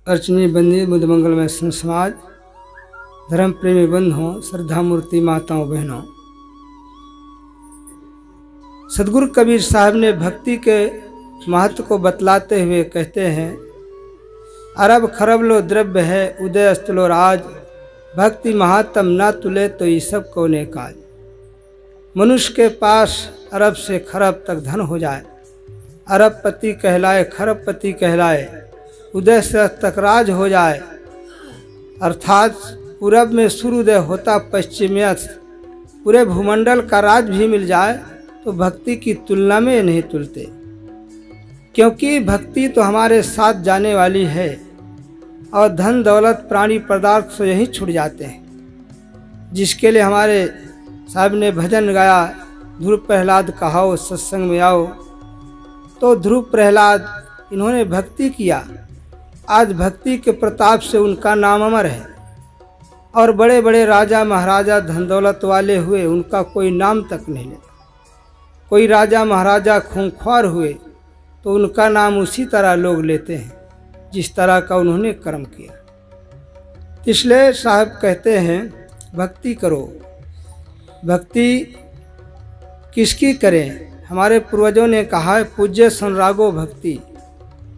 अर्चनी बंदी बुद्ध मंगलमय समाज, धर्म प्रेमी बंधुओं, श्रद्धा मूर्ति माताओं बहनों, सदगुरु कबीर साहब ने भक्ति के महत्व को बतलाते हुए कहते हैं, अरब खरब लो द्रव्य है उदय अस्तलो राज, भक्ति महात्म ना तुले तो ये सब कोने काज। मनुष्य के पास अरब से खरब तक धन हो जाए, अरबपति कहलाए खरबपति कहलाए, उदय से तक राज हो जाए, अर्थात पूरब में सूर्योदय होता पश्चिमास्त पूरे भूमंडल का राज भी मिल जाए तो भक्ति की तुलना में नहीं तुलते, क्योंकि भक्ति तो हमारे साथ जाने वाली है और धन दौलत प्राणी पदार्थ तो यहीं छूट जाते हैं। जिसके लिए हमारे साहब ने भजन गाया, ध्रुव प्रहलाद कहाओ सत्संग में आओ, तो ध्रुव प्रहलाद इन्होंने भक्ति किया। आज भक्ति के प्रताप से उनका नाम अमर है और बड़े बड़े राजा महाराजा धन दौलत वाले हुए, उनका कोई नाम तक नहीं लेता। कोई राजा महाराजा खूंखार हुए तो उनका नाम उसी तरह लोग लेते हैं जिस तरह का उन्होंने कर्म किया। इसलिए साहब कहते हैं भक्ति करो। भक्ति किसकी करें? हमारे पूर्वजों ने कहा है, पूज्य संरागो भक्ति।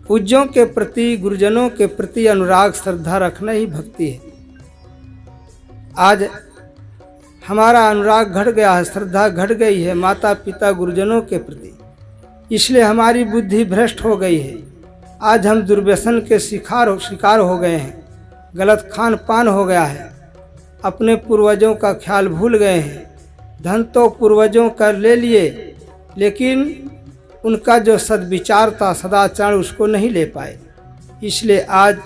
पूज्यों के प्रति, गुरुजनों के प्रति अनुराग श्रद्धा रखना ही भक्ति है। आज हमारा अनुराग घट गया है, श्रद्धा घट गई है माता पिता गुरुजनों के प्रति, इसलिए हमारी बुद्धि भ्रष्ट हो गई है। आज हम दुर्व्यसन के शिकार हो गए हैं, गलत खान पान हो गया है, अपने पूर्वजों का ख्याल भूल गए हैं। धन तो पूर्वजों का ले लिए, लेकिन उनका जो सद्विचार था, सदाचार, उसको नहीं ले पाए। इसलिए आज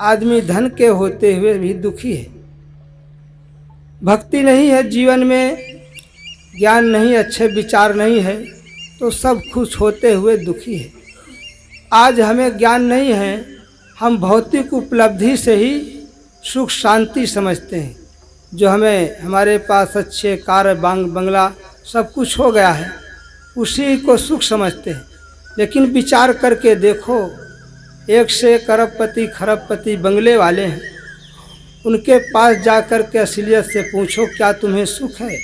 आदमी धन के होते हुए भी दुखी है। भक्ति नहीं है जीवन में, ज्ञान नहीं, अच्छे विचार नहीं है, तो सब खुश होते हुए दुखी है। आज हमें ज्ञान नहीं है, हम भौतिक उपलब्धि से ही सुख शांति समझते हैं। जो हमें हमारे पास अच्छे कार बंगला सब कुछ हो गया है, उसी को सुख समझते हैं। लेकिन विचार करके देखो, एक से अरबपति खरबपति बंगले वाले हैं, उनके पास जाकर के असलियत से पूछो क्या तुम्हें सुख है,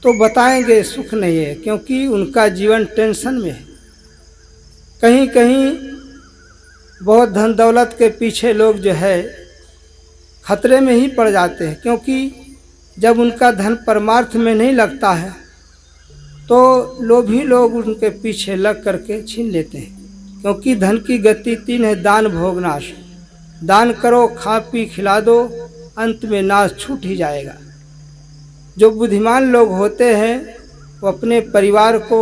तो बताएंगे सुख नहीं है, क्योंकि उनका जीवन टेंशन में है। कहीं कहीं बहुत धन दौलत के पीछे लोग जो है खतरे में ही पड़ जाते हैं, क्योंकि जब उनका धन परमार्थ में नहीं लगता है तो लोभी लोग उनके पीछे लग करके छीन लेते हैं। क्योंकि धन की गति तीन है, दान भोग नाश। दान करो, खा पी खिला दो, अंत में नाश छूट ही जाएगा। जो बुद्धिमान लोग होते हैं वो अपने परिवार को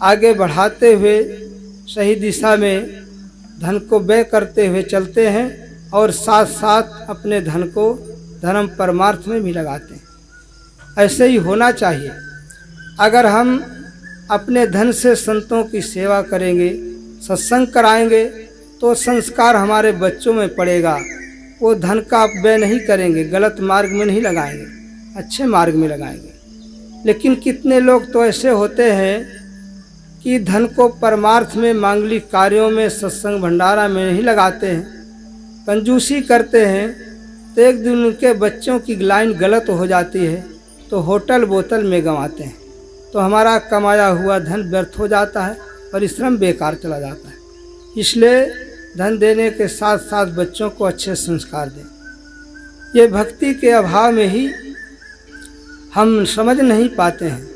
आगे बढ़ाते हुए सही दिशा में धन को व्यय करते हुए चलते हैं और साथ साथ अपने धन को धर्म परमार्थ में भी लगाते हैं। ऐसे ही होना चाहिए। अगर हम अपने धन से संतों की सेवा करेंगे, सत्संग कराएंगे, तो संस्कार हमारे बच्चों में पड़ेगा। वो धन का व्यय नहीं करेंगे, गलत मार्ग में नहीं लगाएंगे, अच्छे मार्ग में लगाएंगे। लेकिन कितने लोग तो ऐसे होते हैं कि धन को परमार्थ में, मांगलिक कार्यों में, सत्संग भंडारा में नहीं लगाते हैं, कंजूसी करते हैं, तो एक दिन उनके बच्चों की लाइन गलत हो जाती है तो होटल बोतल में गंवाते हैं, तो हमारा कमाया हुआ धन व्यर्थ हो जाता है, परिश्रम बेकार चला जाता है। इसलिए धन देने के साथ साथ बच्चों को अच्छे संस्कार दें। ये भक्ति के अभाव में ही हम समझ नहीं पाते हैं।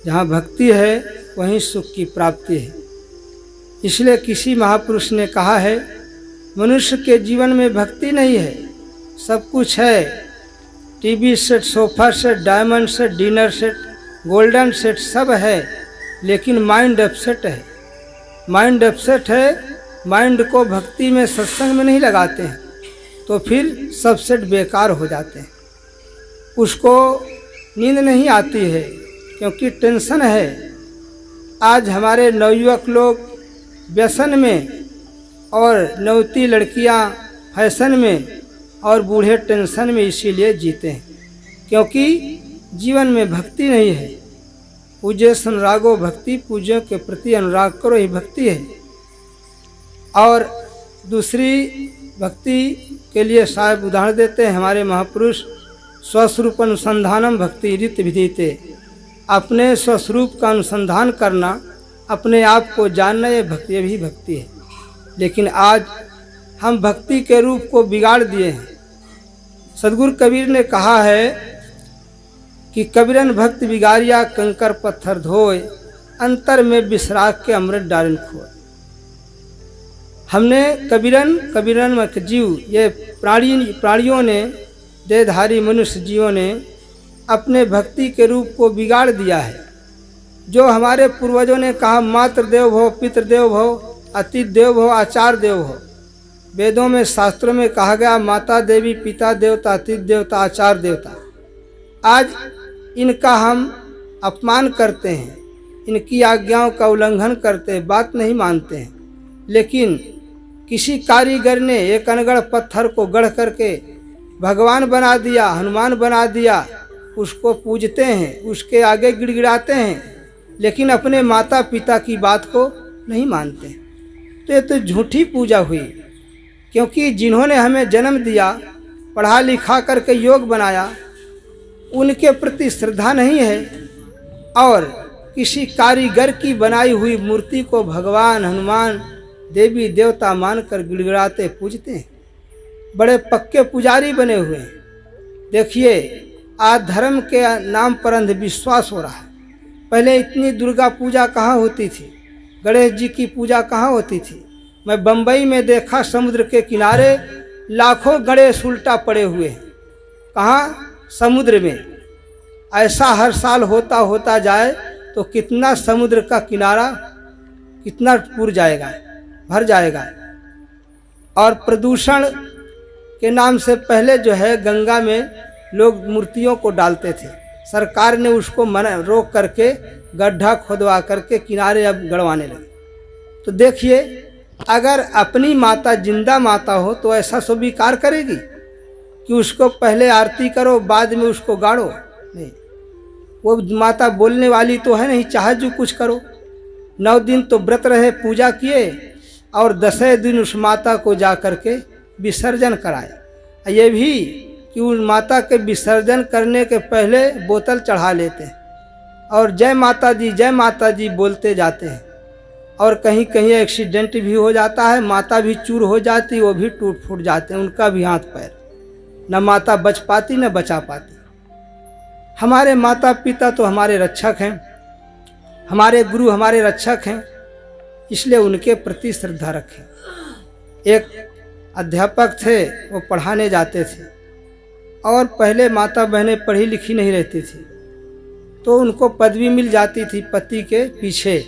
जहाँ भक्ति है वहीं सुख की प्राप्ति है। इसलिए किसी महापुरुष ने कहा है, मनुष्य के जीवन में भक्ति नहीं है, सब कुछ है, TV set, sofa set, diamond set, dinner set, golden set सब है, लेकिन माइंड अपसेट है। माइंड अपसेट है, माइंड को भक्ति में, सत्संग में नहीं लगाते हैं, तो फिर सब सेट बेकार हो जाते हैं। उसको नींद नहीं आती है क्योंकि टेंशन है। आज हमारे नवयुवक लोग व्यसन में और नवती लड़कियां फैशन में और बूढ़े टेंशन में इसीलिए जीते हैं, क्योंकि जीवन में भक्ति नहीं है। पूज्य संरागो भक्ति, पूज्यों के प्रति अनुराग करो, ही भक्ति है। और दूसरी भक्ति के लिए साहब उदाहरण देते हैं हमारे महापुरुष, स्वस्वरूप अनुसंधानम भक्ति रीत विधीते। अपने स्वस्वरूप का अनुसंधान करना, अपने आप को जानना, ये भी भक्ति है। लेकिन आज हम भक्ति के रूप को बिगाड़ दिए हैं। सदगुरु कबीर ने कहा है कि कबीरन भक्त बिगाड़िया कंकर पत्थर धोए, अंतर में बिसराग के अमृत डालन खोए। हमने कबीरन जीव, ये प्राणियों ने, देहधारी मनुष्य जीवों ने अपने भक्ति के रूप को बिगाड़ दिया है। जो हमारे पूर्वजों ने कहा मातृ देव भव, पितृदेव भव, अतिथि देव भव, आचार्य देव भव। वेदों में, शास्त्रों में कहा गया माता देवी, पिता देवता, अतिथि देवता, आचार्य देवता। आज इनका हम अपमान करते हैं, इनकी आज्ञाओं का उल्लंघन करते हैं, बात नहीं मानते हैं। लेकिन किसी कारीगर ने एक अनगढ़ पत्थर को गढ़ करके भगवान बना दिया, हनुमान बना दिया, उसको पूजते हैं, उसके आगे गिड़गिड़ाते हैं, लेकिन अपने माता पिता की बात को नहीं मानते। तो ये तो झूठी पूजा हुई, क्योंकि जिन्होंने हमें जन्म दिया, पढ़ा लिखा करके योग बनाया, उनके प्रति श्रद्धा नहीं है। और किसी कारीगर की बनाई हुई मूर्ति को भगवान, हनुमान, देवी देवता मानकर गिड़गिड़ाते पूजते हैं। बड़े पक्के पुजारी बने हुए हैं। देखिए, आज धर्म के नाम पर अंधविश्वास हो रहा है। पहले इतनी दुर्गा पूजा कहाँ होती थी, गणेश जी की पूजा कहाँ होती थी। मैं बम्बई में देखा, समुद्र के किनारे लाखों गणेश उल्टा पड़े हुए हैं। कहाँ? समुद्र में। ऐसा हर साल होता जाए तो कितना समुद्र का किनारा कितना पूर जाएगा, भर जाएगा। और प्रदूषण के नाम से पहले जो है गंगा में लोग मूर्तियों को डालते थे। सरकार ने उसको रोक करके गड्ढा खोदवा करके किनारे अब गड़वाने लगे। तो देखिए, अगर अपनी माता जिंदा माता हो तो ऐसा स्वीकार करेगी कि उसको पहले आरती करो बाद में उसको गाड़ो? नहीं, वो माता बोलने वाली तो है नहीं, चाहे जो कुछ करो। 9 दिन तो व्रत रहे, पूजा किए, और 10वें दिन उस माता को जा करके विसर्जन कराए। ये भी कि उस माता के विसर्जन करने के पहले बोतल चढ़ा लेते हैं और जय माता जी बोलते जाते हैं। और कहीं कहीं एक्सीडेंट भी हो जाता है, माता भी चूर हो जाती, वो भी टूट फूट जाते हैं, उनका भी हाथ पैर, न माता बच पाती न बचा पाती। हमारे माता पिता तो हमारे रक्षक हैं, हमारे गुरु हमारे रक्षक हैं, इसलिए उनके प्रति श्रद्धा रखें। एक अध्यापक थे, वो पढ़ाने जाते थे, और पहले माता बहनें पढ़ी लिखी नहीं रहती थी, तो उनको पदवी मिल जाती थी पति के पीछे।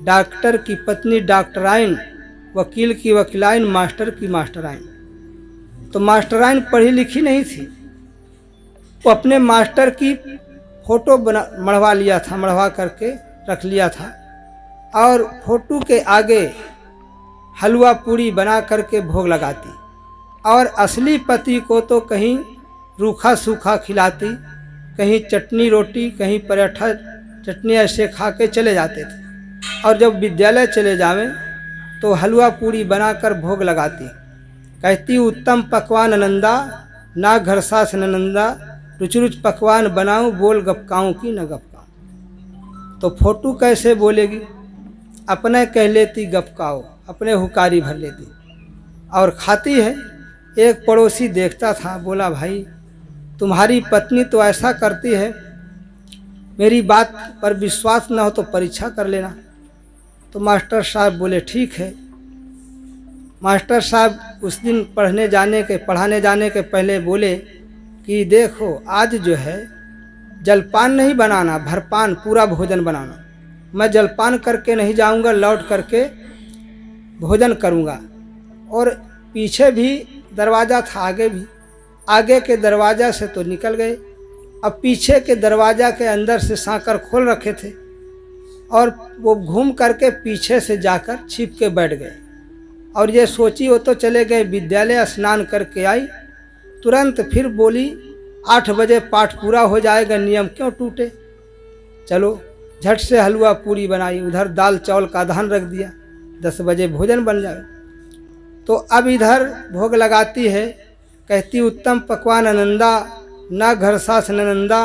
डॉक्टर की पत्नी डॉक्टराइन, वकील की वकीलाइन, मास्टर की मास्टराइन। तो मास्टराइन पढ़ी लिखी नहीं थी, वो अपने मास्टर की फोटो मढ़वा करके रख लिया था, और फोटो के आगे हलवा पूड़ी बना करके भोग लगाती, और असली पति को तो कहीं रूखा सूखा खिलाती, कहीं चटनी रोटी, कहीं पराठा चटनी ऐसे खा के चले जाते थे। और जब विद्यालय चले जावें तो हलवा पूड़ी बनाकर भोग लगाती, कहती उत्तम पकवान नंदा, ना घर सास नंदा, रुच रुच पकवान बनाऊं, बोल गपकाऊं की न गपकाऊं। तो फोटो कैसे बोलेगी? अपने कह लेती गपकाओ, अपने हुकारी भर लेती और खाती है। एक पड़ोसी देखता था, बोला भाई तुम्हारी पत्नी तो ऐसा करती है, मेरी बात पर विश्वास न हो तो परीक्षा कर लेना। तो मास्टर साहब बोले ठीक है। मास्टर साहब उस दिन पढ़ाने जाने के पहले बोले कि देखो आज जो है जलपान नहीं बनाना, भरपान पूरा भोजन बनाना। मैं जलपान करके नहीं जाऊंगा, लौट करके भोजन करूंगा। और पीछे भी दरवाज़ा था, आगे भी, आगे के दरवाज़ा से तो निकल गए, अब पीछे के दरवाज़ा के अंदर से सांकर खोल रखे थे, और वो घूम करके पीछे से जाकर छिप के बैठ गए। और ये सोची वो तो चले गए विद्यालय, स्नान करके आई, तुरंत फिर बोली 8 बजे पाठ पूरा हो जाएगा, नियम क्यों टूटे। चलो झट से हलवा पूरी बनाई, उधर दाल चावल का धान रख दिया, 10 बजे भोजन बन जाए। तो अब इधर भोग लगाती है, कहती उत्तम पकवान आनंदा, ना घर सास ननंदा,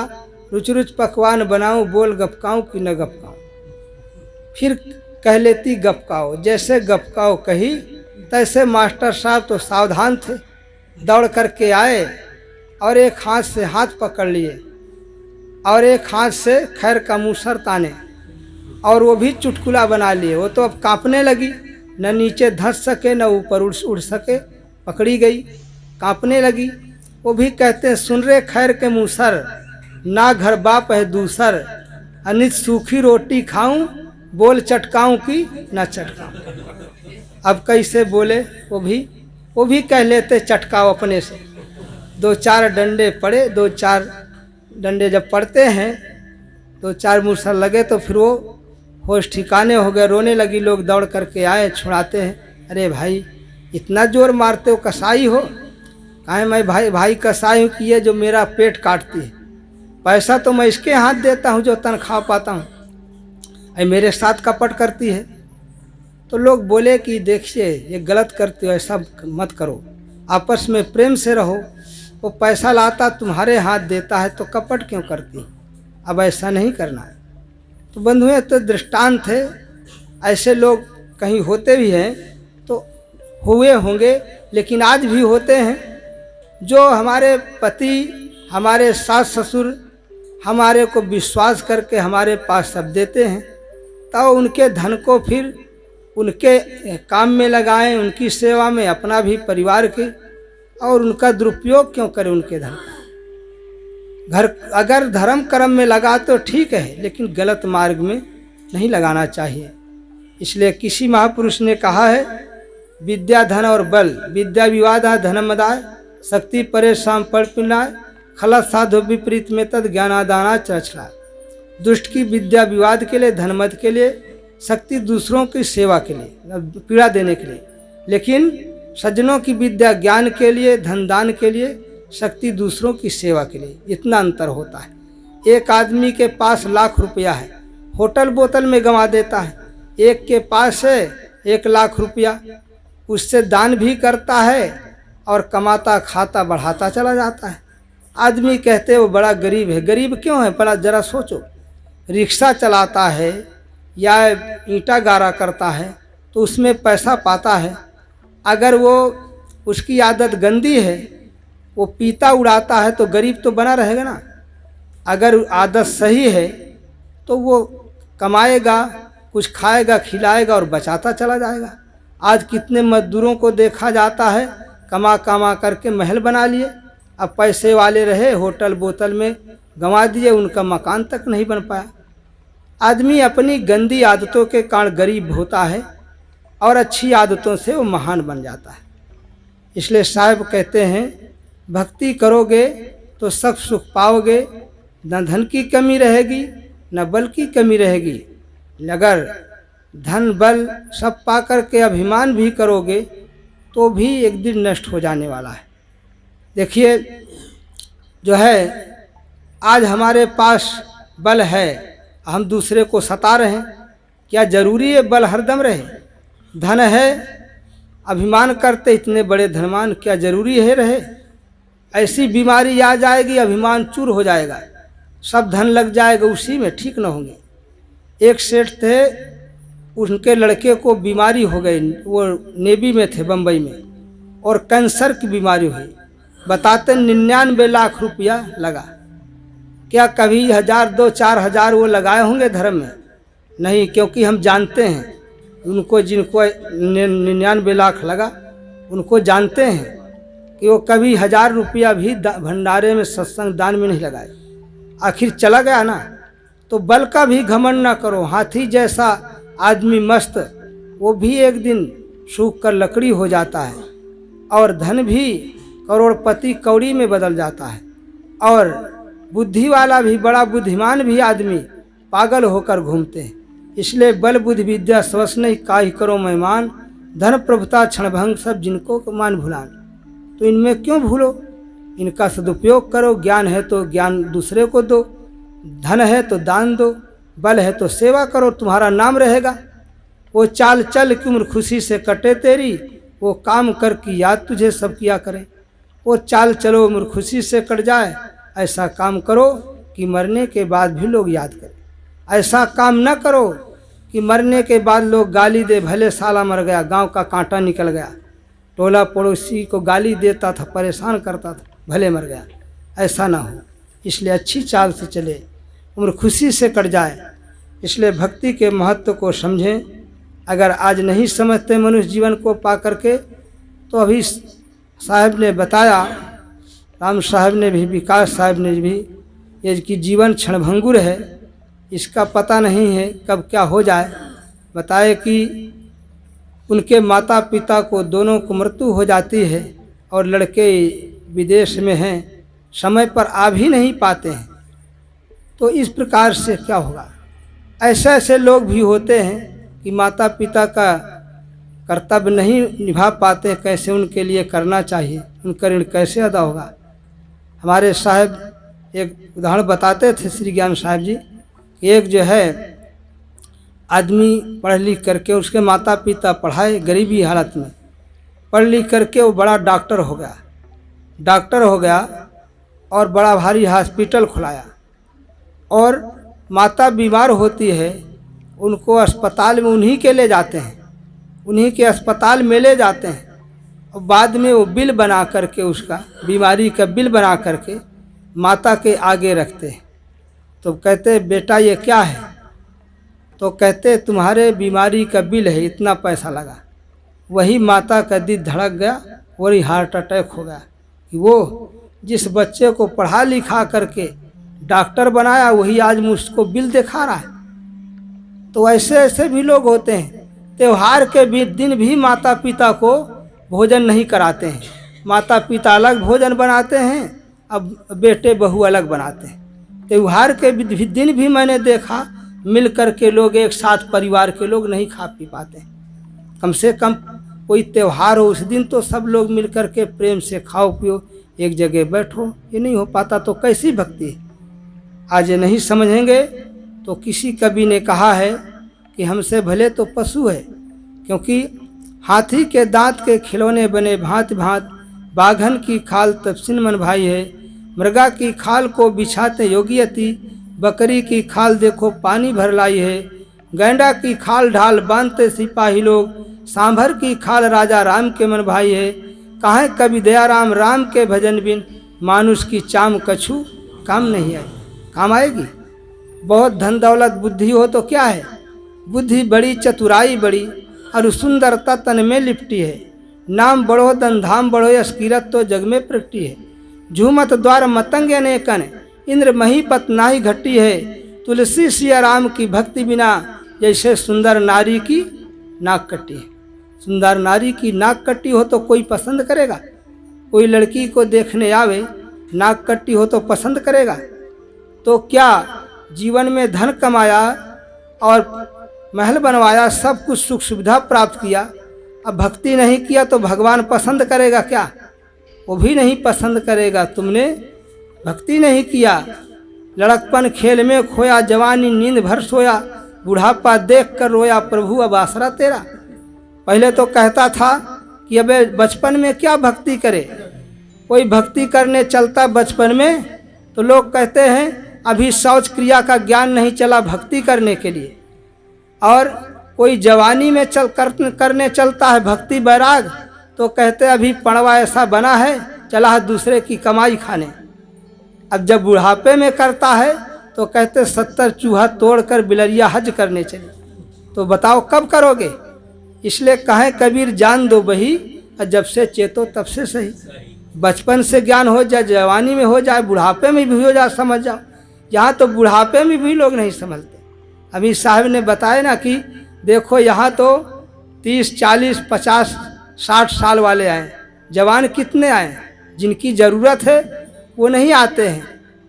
रुच रुच पकवान बनाऊं, बोल गपकाऊं कि न गपकाऊं। फिर कह लेती गपकाओ। जैसे गपकाओ कही तैसे मास्टर साहब तो सावधान थे, दौड़ करके आए और एक हाथ से हाथ पकड़ लिए और एक हाथ से खैर का मूसर ताने और वो भी चुटकुला बना लिए। वो तो अब कांपने लगी, न नीचे धंस सके न ऊपर उड़ सके, पकड़ी गई, कांपने लगी। वो भी कहते हैं सुन रे खैर के मूसर, ना घर बाप है दूसर, अनित सूखी रोटी खाऊं, बोल चटकाऊं कि ना चटकाऊं। अब कैसे बोले वो भी कह लेते चटकाओ अपने से। दो चार डंडे पड़े, दो चार डंडे जब पड़ते हैं, दो चार मूसर लगे तो फिर वो होश ठिकाने हो गए, रोने लगी। लोग दौड़ करके आए, छुड़ाते हैं। अरे भाई इतना जोर मारते हो, कसाई हो? कहे मैं भाई कसाई हूँ कि ये जो मेरा पेट काटती है, पैसा तो मैं इसके हाथ देता हूँ जो तनख्वाह पाता हूँ, अरे मेरे साथ कपट करती है। तो लोग बोले कि देखिए ये गलत करते हो, ऐसा मत करो, आपस में प्रेम से रहो। वो पैसा लाता तुम्हारे हाथ देता है तो कपट क्यों करती? अब ऐसा नहीं करना है। तो बंधुएं तो दृष्टांत थे, ऐसे लोग कहीं होते भी हैं तो हुए होंगे, लेकिन आज भी होते हैं जो हमारे पति, हमारे सास ससुर हमारे को विश्वास करके हमारे पास सब देते हैं, तो उनके धन को फिर उनके काम में लगाएं, उनकी सेवा में, अपना भी परिवार के, और उनका दुरुपयोग क्यों करें उनके धन का? घर अगर धर्म कर्म में लगा तो ठीक है, लेकिन गलत मार्ग में नहीं लगाना चाहिए। इसलिए किसी महापुरुष ने कहा है विद्या धन और बल, विद्या विवाद धनमदाय, शक्ति परे शाम पड़ पिलाय, खलत साधु विपरीत में तद ज्ञानादाना चरछला। दुष्ट की विद्या विवाद के लिए, धनमद के लिए, शक्ति दूसरों की सेवा के लिए, पीड़ा देने के लिए, लेकिन सज्जनों की विद्या ज्ञान के लिए, धन दान के लिए, शक्ति दूसरों की सेवा के लिए। इतना अंतर होता है। एक आदमी के पास लाख रुपया है, होटल बोतल में गंवा देता है। एक के पास है 1 लाख रुपया, उससे दान भी करता है और कमाता खाता बढ़ाता चला जाता है। आदमी कहते हैं वो बड़ा गरीब है। गरीब क्यों है? बड़ा जरा सोचो। रिक्शा चलाता है या ईंटा गारा करता है तो उसमें पैसा पाता है। अगर वो उसकी आदत गंदी है, वो पीता उड़ाता है, तो गरीब तो बना रहेगा ना। अगर आदत सही है तो वो कमाएगा, कुछ खाएगा, खिलाएगा और बचाता चला जाएगा। आज कितने मजदूरों को देखा जाता है कमा कमा करके महल बना लिए, अब पैसे वाले रहे, होटल बोतल में गंवा दिए, उनका मकान तक नहीं बन पाया। आदमी अपनी गंदी आदतों के कारण गरीब होता है और अच्छी आदतों से वो महान बन जाता है। इसलिए साहब कहते हैं भक्ति करोगे तो सब सुख पाओगे, न धन की कमी रहेगी न बल की कमी रहेगी। अगर धन बल सब पा करके अभिमान भी करोगे तो भी एक दिन नष्ट हो जाने वाला है। देखिए जो है आज हमारे पास बल है, हम दूसरे को सता रहे हैं, क्या जरूरी है बल हरदम रहे? धन है, अभिमान करते इतने बड़े धनवान, क्या जरूरी है रहे? ऐसी बीमारी आ जाएगी, अभिमान चूर हो जाएगा, सब धन लग जाएगा उसी में, ठीक न होंगे। एक सेठ थे, उनके लड़के को बीमारी हो गई, वो नेवी में थे बम्बई में, और कैंसर की बीमारी हुई। बताते 99 लाख रुपया लगा। क्या कभी 1000, 2, 4 हजार वो लगाए होंगे धर्म में? नहीं, क्योंकि हम जानते हैं उनको, जिनको 99 लाख लगा उनको जानते हैं कि वो कभी 1000 रुपया भी भंडारे में, सत्संग दान में नहीं लगाए। आखिर चला गया ना। तो बल का भी घमंड ना करो। हाथी जैसा आदमी मस्त, वो भी एक दिन सूख कर लकड़ी हो जाता है, और धन भी करोड़पति कौड़ी में बदल जाता है, और बुद्धि वाला भी, बड़ा बुद्धिमान भी आदमी पागल होकर घूमते हैं। इसलिए बल बुद्धि विद्या स्वस नहीं, काहि करो मेहमान, धन प्रभुता क्षणभंग सब जिनको मान भुलान। तो इनमें क्यों भूलो, इनका सदुपयोग करो। ज्ञान है तो ज्ञान दूसरे को दो, धन है तो दान दो, बल है तो सेवा करो, तुम्हारा नाम रहेगा। वो चाल चल की उम्र खुशी से कटे तेरी, वो काम कर की याद तुझे सब किया करें। वो चाल चलो उम्र खुशी से कट जाए, ऐसा काम करो कि मरने के बाद भी लोग याद करें। ऐसा काम न करो कि मरने के बाद लोग गाली दे, भले साला मर गया, गांव का कांटा निकल गया, टोला पड़ोसी को गाली देता था, परेशान करता था, भले मर गया। ऐसा ना हो, इसलिए अच्छी चाल से चले, उम्र खुशी से कट जाए। इसलिए भक्ति के महत्व को समझें। अगर आज नहीं समझते मनुष्य जीवन को पा करके, तो अभी साहब ने बताया, राम साहब ने भी, विकास साहब ने भी, ये कि जीवन क्षणभंगुर है, इसका पता नहीं है कब क्या हो जाए। बताए कि उनके माता पिता को दोनों को मृत्यु हो जाती है और लड़के विदेश में हैं, समय पर आ भी नहीं पाते हैं। तो इस प्रकार से क्या होगा? ऐसे ऐसे लोग भी होते हैं कि माता पिता का कर्तव्य नहीं निभा पाते, कैसे उनके लिए करना चाहिए, उनका ऋण कैसे अदा होगा। हमारे साहब एक उदाहरण बताते थे, श्री ज्ञान साहब जी। एक जो है आदमी पढ़ लिख करके, उसके माता पिता पढ़ाए गरीबी हालत में, पढ़ लिख करके वो बड़ा डॉक्टर हो गया। डॉक्टर हो गया और बड़ा भारी हॉस्पिटल खुलाया, और माता बीमार होती है, उनको अस्पताल में उन्हीं के ले जाते हैं, उन्हीं के अस्पताल में ले जाते हैं। और बाद में वो बिल बना करके, उसका बीमारी का बिल बना करके माता के आगे रखते हैं। तो कहते बेटा ये क्या है? तो कहते तुम्हारे बीमारी का बिल है, इतना पैसा लगा। वही माता का दिल धड़क गया, वही हार्ट अटैक हो गया कि वो जिस बच्चे को पढ़ा लिखा करके डॉक्टर बनाया, वही आज मुझको बिल दिखा रहा है। तो ऐसे ऐसे भी लोग होते हैं। त्योहार के भी दिन भी माता पिता को भोजन नहीं कराते हैं, माता पिता अलग भोजन बनाते हैं, अब बेटे बहू अलग बनाते हैं। त्योहार के दिन भी मैंने देखा, मिल कर के लोग एक साथ परिवार के लोग नहीं खा पी पाते। कम से कम कोई त्योहार हो उस दिन तो सब लोग मिल कर के प्रेम से खाओ पियो, एक जगह बैठो। ये नहीं हो पाता तो कैसी भक्ति है? आज ये नहीं समझेंगे तो किसी कवि ने कहा है कि हमसे भले तो पशु है, क्योंकि हाथी के दांत के खिलौने बने भांत भांत, बाघन की खाल तपसिन मन भाई है, मृगा की खाल को बिछाते योगियति, बकरी की खाल देखो पानी भर लाई है, गैंडा की खाल ढाल बांधते सिपाही लोग, सांभर की खाल राजा राम के मन भाई है, काहे कवि दयाराम राम के भजन बिन, मानुष की चाम कछु काम नहीं आई। काम आएगी? बहुत धन दौलत बुद्धि हो तो क्या है? बुद्धि बड़ी, चतुराई बड़ी, और सुंदरता तन में लिपटी है। नाम बढ़ो धन धाम बढ़ो, अस्कीरत तो जग में प्रगटी है। झूमत द्वार मतंग अनेकन, इंद्र महीपत नाही घटी है, तुलसी सिया राम की भक्ति बिना, जैसे सुंदर नारी की नाक कटी है। सुंदर नारी की नाक कटी हो तो कोई पसंद करेगा? कोई लड़की को देखने आवे, नाक कटी हो तो पसंद करेगा? तो क्या जीवन में धन कमाया और महल बनवाया, सब कुछ सुख सुविधा प्राप्त किया, अब भक्ति नहीं किया तो भगवान पसंद करेगा क्या? वो भी नहीं पसंद करेगा। तुमने भक्ति नहीं किया, लड़कपन खेल में खोया, जवानी नींद भर सोया, बुढ़ापा देख कर रोया, प्रभु अब आसरा तेरा। पहले तो कहता था कि अबे बचपन में क्या भक्ति करे। कोई भक्ति करने चलता बचपन में तो लोग कहते हैं अभी शौच क्रिया का ज्ञान नहीं चला भक्ति करने के लिए। और कोई जवानी में करने चलता है भक्ति बैराग, तो कहते अभी पड़वा ऐसा बना है, चला है दूसरे की कमाई खाने। अब जब बुढ़ापे में करता है तो कहते 70 चूहा तोड़कर बिलरिया हज करने चले। तो बताओ कब करोगे? इसलिए कहें कबीर जान दो बही, और जब से चेतो तब से सही। बचपन से ज्ञान हो जाए, जवानी में हो जाए, बुढ़ापे में भी हो जाए, समझ जाओ। यहाँ तो बुढ़ापे में भी लोग नहीं समझते। अभी साहब ने बताया ना कि देखो यहाँ तो 30, 40, 50, 60 साल वाले आए, जवान कितने आए? जिनकी ज़रूरत है वो नहीं आते हैं,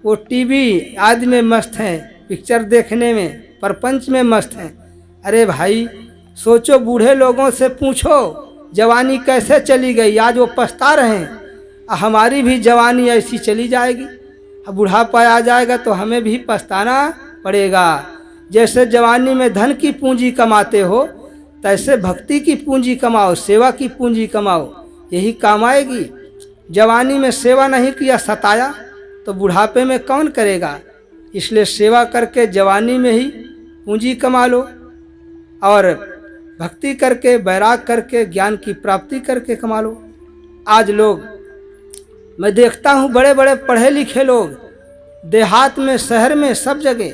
वो टीवी आदि में मस्त हैं, पिक्चर देखने में, प्रपंच में मस्त हैं। अरे भाई सोचो, बूढ़े लोगों से पूछो जवानी कैसे चली गई, आज वो पछता रहे हैं। हमारी भी जवानी ऐसी चली जाएगी, अब बुढ़ापा आ जाएगा तो हमें भी पछताना पड़ेगा। जैसे जवानी में धन की पूंजी कमाते हो, तैसे भक्ति की पूंजी कमाओ, सेवा की पूंजी कमाओ, यही काम आएगी। जवानी में सेवा नहीं किया, सताया, तो बुढ़ापे में कौन करेगा। इसलिए सेवा करके जवानी में ही पूंजी कमा लो और भक्ति करके, वैराग करके, ज्ञान की प्राप्ति करके कमा लो। आज लोग, मैं देखता हूँ बड़े बड़े पढ़े लिखे लोग देहात में, शहर में, सब जगह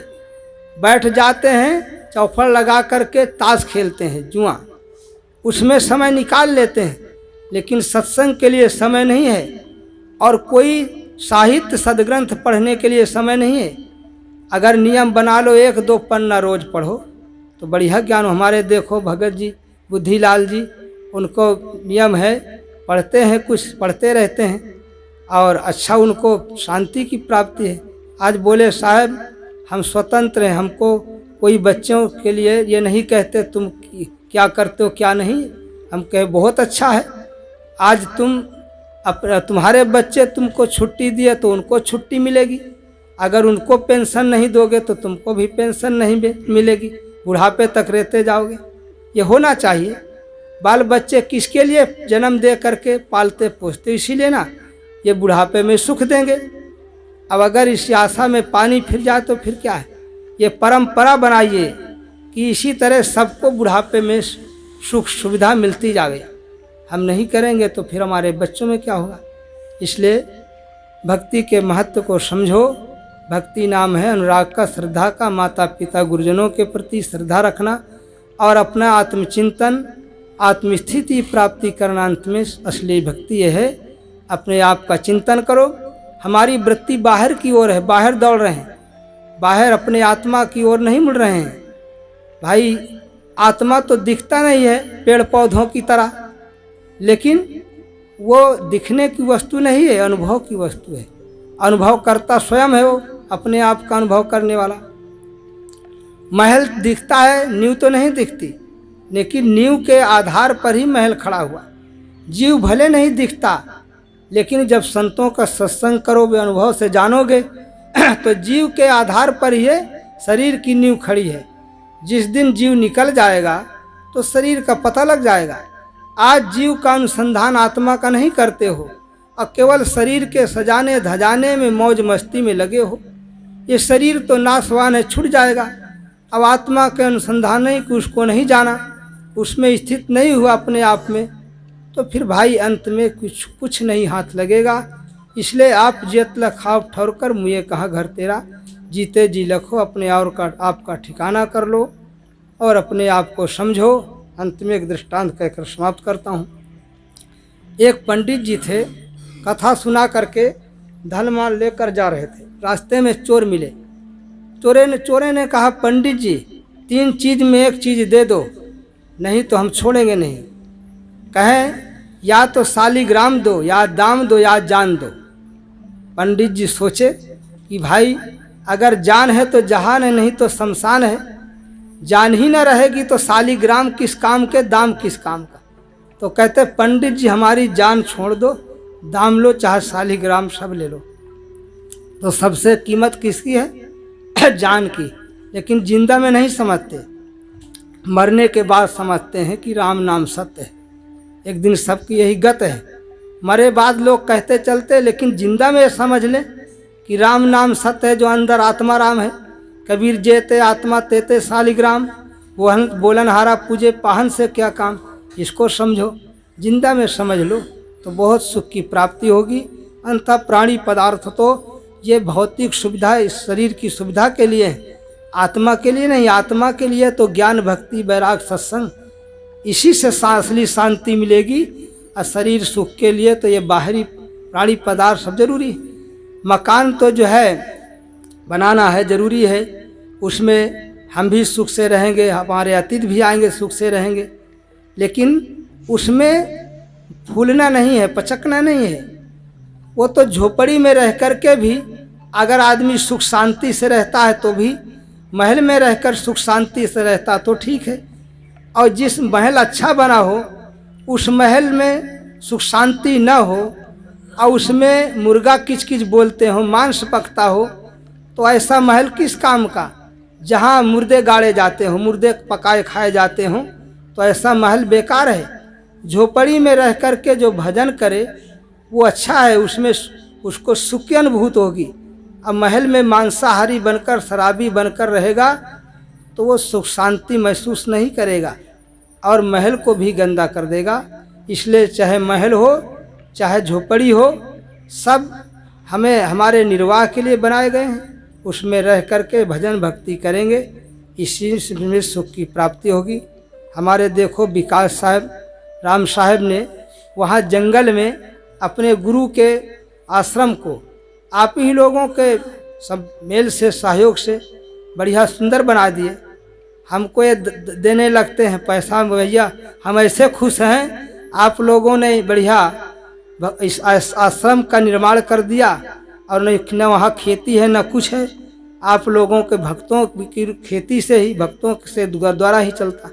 बैठ जाते हैं, चौफड़ लगा करके ताश खेलते हैं, जुआ, उसमें समय निकाल लेते हैं, लेकिन सत्संग के लिए समय नहीं है और कोई साहित्य सदग्रंथ पढ़ने के लिए समय नहीं है। अगर नियम बना लो 1-2 पन्ना रोज पढ़ो तो बढ़िया ज्ञान। हमारे देखो भगत जी, बुद्धिलाल जी, उनको नियम है, पढ़ते हैं, कुछ पढ़ते रहते हैं और अच्छा उनको शांति की प्राप्ति है। आज बोले साहब हम स्वतंत्र हैं, हमको कोई बच्चों के लिए ये नहीं कहते तुम क्या करते हो क्या नहीं। हम कहे बहुत अच्छा है, आज तुम्हारे बच्चे तुमको छुट्टी दिए तो उनको छुट्टी मिलेगी, अगर उनको पेंशन नहीं दोगे तो तुमको भी पेंशन नहीं मिलेगी, बुढ़ापे तक रहते जाओगे। ये होना चाहिए। बाल बच्चे किसके लिए जन्म दे करके पालते पोसते, इसीलिए ना ये बुढ़ापे में सुख देंगे। अब अगर इस आशा में पानी फिर जाए तो फिर क्या है। ये परंपरा बनाइए कि इसी तरह सबको बुढ़ापे में सुख सुविधा मिलती जावे। हम नहीं करेंगे तो फिर हमारे बच्चों में क्या होगा। इसलिए भक्ति के महत्व को समझो। भक्ति नाम है अनुराग का, श्रद्धा का, माता पिता गुरुजनों के प्रति श्रद्धा रखना और अपना आत्मचिंतन, आत्मस्थिति प्राप्ति करना। अंत में असली भक्ति यह है, अपने आप का चिंतन करो। हमारी वृत्ति बाहर की ओर है, बाहर दौड़ रहे हैं, बाहर अपने आत्मा की ओर नहीं मुड़ रहे हैं। भाई आत्मा तो दिखता नहीं है पेड़ पौधों की तरह, लेकिन वो दिखने की वस्तु नहीं है, अनुभव की वस्तु है। अनुभव करता स्वयं है, वो अपने आप का अनुभव करने वाला। महल दिखता है, नींव तो नहीं दिखती, लेकिन नींव के आधार पर ही महल खड़ा हुआ। जीव भले नहीं दिखता, लेकिन जब संतों का सत्संग करोगे, अनुभव से जानोगे तो जीव के आधार पर ही शरीर की नींव खड़ी है। जिस दिन जीव निकल जाएगा तो शरीर का पता लग जाएगा। आज जीव का अनुसंधान आत्मा का नहीं करते हो और केवल शरीर के सजाने धजाने में मौज मस्ती में लगे हो। ये शरीर तो नाशवान है, छूट जाएगा। अब आत्मा के अनुसंधान नहीं कि उसको नहीं जाना, उसमें स्थित नहीं हुआ अपने आप में, तो फिर भाई अंत में कुछ नहीं हाथ लगेगा। इसलिए आप जेत लखाव ठौर कर मुझे कहाँ घर तेरा, जीते जी लखो, अपने और का आपका ठिकाना कर लो और अपने आप को समझो। अंत में एक दृष्टांत कहकर समाप्त करता हूँ। एक पंडित जी थे, कथा सुना करके धन माल लेकर जा रहे थे। रास्ते में चोर मिले। चोरे ने कहा, पंडित जी 3 चीज़ में एक चीज़ दे दो, नहीं तो हम छोड़ेंगे नहीं। कहें या तो शालिग्राम दो, या दाम दो, या जान दो। पंडित जी सोचे कि भाई अगर जान है तो जहान है, नहीं तो शमशान है। जान ही न रहेगी तो शालिग्राम किस काम के, दाम किस काम का। तो कहते पंडित जी हमारी जान छोड़ दो, दाम लो चाहे शालिग्राम सब ले लो। तो सबसे कीमत किसकी है? जान की। लेकिन जिंदा में नहीं समझते, मरने के बाद समझते हैं कि राम नाम सत्य है। एक दिन सबकी यही गत है। मरे बाद लोग कहते चलते, लेकिन जिंदा में समझ लें कि राम नाम सत्य है, जो अंदर आत्मा राम है। कबीर जेते आत्मा तेते शालिग्राम, वो बोलन हारा पूजे पाहन से क्या काम। इसको समझो, जिंदा में समझ लो तो बहुत सुख की प्राप्ति होगी। अंततः प्राणी पदार्थ तो ये भौतिक सुविधा इस शरीर की सुविधा के लिए है, आत्मा के लिए नहीं। आत्मा के लिए तो ज्ञान भक्ति वैराग सत्संग, इसी से असली शांति मिलेगी। और शरीर सुख के लिए तो ये बाहरी प्राणी पदार्थ सब जरूरी है। मकान तो जो है बनाना है, जरूरी है, उसमें हम भी सुख से रहेंगे, हमारे अतिथि भी आएंगे सुख से रहेंगे, लेकिन उसमें फूलना नहीं है, पचकना नहीं है। वो तो झोपड़ी में रह कर के भी अगर आदमी सुख शांति से रहता है तो भी, महल में रहकर सुख शांति से रहता तो ठीक है। और जिस महल अच्छा बना हो, उस महल में सुख शांति न हो और उसमें मुर्गा किच बोलते हो, मांस पकता हो, तो ऐसा महल किस काम का। जहाँ मुर्दे गाड़े जाते हो, मुर्दे पकाए खाए जाते हों, तो ऐसा महल बेकार है। झोपड़ी में रह कर के जो भजन करे वो अच्छा है, उसमें उसको सुख की अनुभूति होगी। अब महल में मांसाहारी बनकर, शराबी बनकर रहेगा तो वो सुख शांति महसूस नहीं करेगा और महल को भी गंदा कर देगा। इसलिए चाहे महल हो चाहे झोपड़ी हो, सब हमें हमारे निर्वाह के लिए बनाए गए हैं। उसमें रह कर के भजन भक्ति करेंगे, इसी में सुख की प्राप्ति होगी। हमारे देखो विकास साहब, राम साहब ने वहाँ जंगल में अपने गुरु के आश्रम को आप ही लोगों के सब मेल से, सहयोग से बढ़िया सुंदर बना दिए। हमको ये देने लगते हैं पैसा, भैया हम ऐसे खुश हैं आप लोगों ने बढ़िया इस आश्रम का निर्माण कर दिया और न वहाँ खेती है न कुछ है। आप लोगों के भक्तों की खेती से ही, भक्तों से द्वारा ही चलता।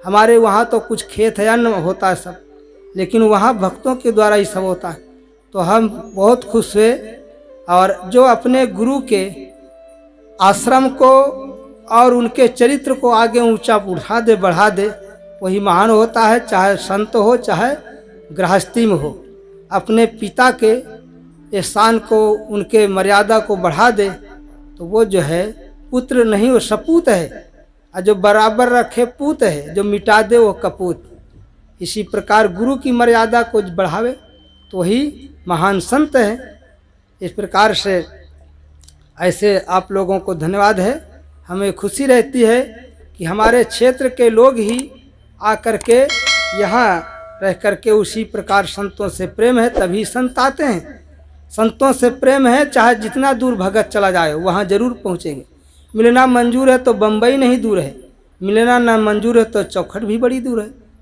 हमारे वहाँ तो कुछ खेत है, अन्न होता है सब, लेकिन वहाँ भक्तों के द्वारा ही सब होता है। तो हम बहुत खुश हुए और जो अपने गुरु के आश्रम को और उनके चरित्र को आगे ऊंचा उठा दे, बढ़ा दे, वही महान होता है। चाहे संत हो चाहे गृहस्थी में हो, अपने पिता के एहसान को, उनके मर्यादा को बढ़ा दे तो वो जो है पुत्र नहीं, वो सपूत है। और जो बराबर रखे पूत है, जो मिटा दे वो कपूत। इसी प्रकार गुरु की मर्यादा को बढ़ावे तो वही महान संत है। इस प्रकार से ऐसे आप लोगों को धन्यवाद है। हमें खुशी रहती है कि हमारे क्षेत्र के लोग ही आकर के यहाँ रह कर के उसी प्रकार संतों से प्रेम है, तभी संत आते हैं। संतों से प्रेम है, चाहे जितना दूर भगत चला जाए वहाँ जरूर पहुँचेंगे। मिलना मंजूर है तो बम्बई नहीं दूर है, मिलना ना मंजूर है तो चौखट भी बड़ी दूर है।